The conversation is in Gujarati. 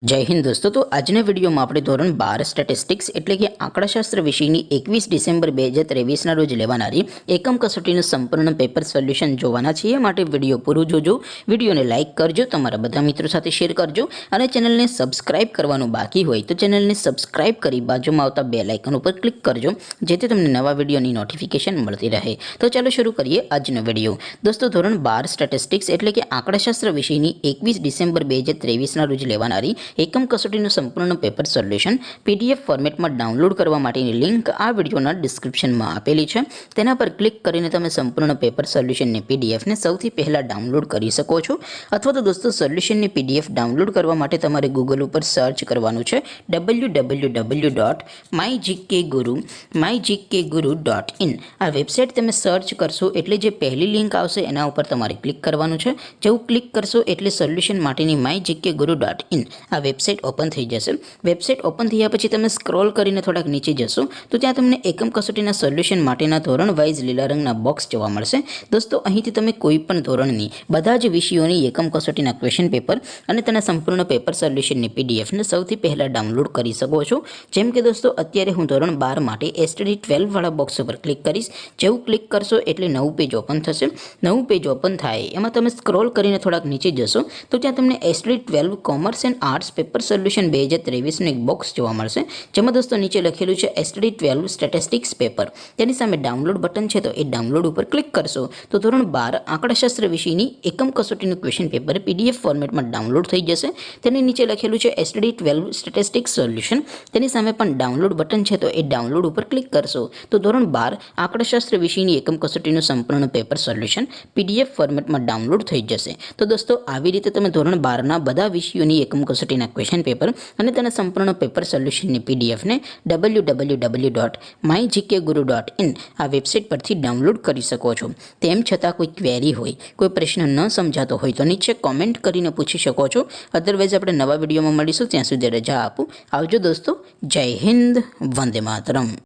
जय हिंद दोस्तों। तो આજના વિડીયોમાં આપણે ધોરણ 12 સ્ટેટિસ્ટિક્સ એટલે કે આંકડાશાસ્ત્ર વિષયની 21 ડિસેમ્બર 2023ના રોજ લેવાનારી એકમ કસોટીનું સંપૂર્ણ પેપર સોલ્યુશન જોવાના છીએ। માટે વિડીયો પૂરો જોજો, વિડીયોને લાઇક કરજો, તમારા બધા મિત્રો સાથે શેર કરજો અને ચેનલને સબસ્ક્રાઇબ કરવાનું બાકી હોય તો ચેનલને સબસ્ક્રાઇબ કરી બાજુમાં આવતા બેલ આઇકન ઉપર ક્લિક કરજો, જેથી તમને નવા વિડીયોની નોટિફિકેશન મળતી રહે। તો ચાલો શરૂ કરીએ આજનો વિડીયો। દોસ્તો, ધોરણ 12 સ્ટેટિસ્ટિક્સ એટલે કે આંકડાશાસ્ત્ર વિષયની 21 ડિસેમ્બર 2023ના રોજ લેવાનારી એકમ કસોટીનું સંપૂર્ણ પેપર સોલ્યુશન પીડીએફ ફોર્મેટમાં ડાઉનલોડ કરવા માટેની લિંક આ વિડીયોના ડિસ્ક્રિપ્શનમાં આપેલી છે। તેના પર ક્લિક કરીને તમે સંપૂર્ણ પેપર સોલ્યુશનની પીડીએફને સૌથી પહેલાં ડાઉનલોડ કરી શકો છો। અથવા તો દોસ્તો, સોલ્યુશનની પીડીએફ ડાઉનલોડ કરવા માટે તમારે ગૂગલ ઉપર સર્ચ કરવાનું છે www.mygkguru.in। આ વેબસાઇટ તમે સર્ચ કરશો એટલે જે પહેલી લિંક આવશે એના ઉપર તમારે ક્લિક કરવાનું છે। જેવું ક્લિક કરશો એટલે સોલ્યુશન માટેની mygkguru.in આ વેબસાઇટ ઓપન થઈ જશે। વેબસાઇટ ઓપન થયા પછી તમે સ્ક્રોલ કરીને થોડાક નીચે જશો તો ત્યાં તમને એકમ કસોટીના સોલ્યુશન માટેના ધોરણ વાઇઝ લીલા રંગના બોક્સ જોવા મળશે। દોસ્તો, અહીંથી તમે કોઈ પણ ધોરણની બધા જ વિષયોની એકમ કસોટીના ક્વેશ્ચન પેપર અને તેના સંપૂર્ણ પેપર સોલ્યુશનની પીડીએફને સૌથી પહેલાં ડાઉનલોડ કરી શકો છો। જેમ કે દોસ્તો, અત્યારે હું ધોરણ 12 માટે એસટીડી 12 વાળા બોક્સ ઉપર ક્લિક કરીશ। જેવું ક્લિક કરશો એટલે નવું પેજ ઓપન થશે। નવું પેજ ઓપન થાય એમાં તમે સ્ક્રોલ કરીને થોડાક નીચે જશો તો ત્યાં તમને STD 12 commerce and arts paper solution 2023નું એક બોક્સ જોવા મળશે, જેમાં દોસ્તો નીચે લખેલું છે એસટીડી 12 સ્ટેટિસ્ટિક્સ પેપર। તેની સામે ડાઉનલોડ બટન છે, તો એ ડાઉનલોડ ઉપર ક્લિક કરશો તો ધોરણ 12 આંકડાશાસ્ત્ર વિષયની એકમ કસોટીનું ક્વેશ્ચન પેપર પીડીએફ ફોર્મેટમાં ડાઉનલોડ થઈ જશે। તેની નીચે લખેલું છે એસટીડી 12 સ્ટેટિસ્ટિક્સ સોલ્યુશન। તેની સામે પણ ડાઉનલોડ બટન છે, તો એ ડાઉનલોડ ઉપર ક્લિક કરશો તો ધોરણ 12 આંકડાશાસ્ત્ર વિષયની એકમ કસોટીનું સંપૂર્ણ પેપર સોલ્યુશન પીડીએફ ફોર્મેટમાં ડાઉનલોડ થઈ જશે। તો દોસ્તો, આવી રીતે તમે ધોરણ 12ના બધા વિષયોની એકમ કસોટીના ક્વેશ્ચન પેપર અને તેના સંપૂર્ણ પેપર સોલ્યુશનની પીડીએફને www.mygkguru.in આ વેબસાઇટ પરથી ડાઉનલોડ કરી શકો છો। તેમ છતાં કોઈ ક્વેરી હોય, કોઈ પ્રશ્ન ન સમજાતો હોય તો નીચે કોમેન્ટ કરીને પૂછી શકો છો। અધરવાઇઝ આપણે નવા વિડીયોમાં મળીશું, ત્યાં સુધી રજા આપું। આવજો દોસ્તો, જય હિન્દ, વંદે માતરમ।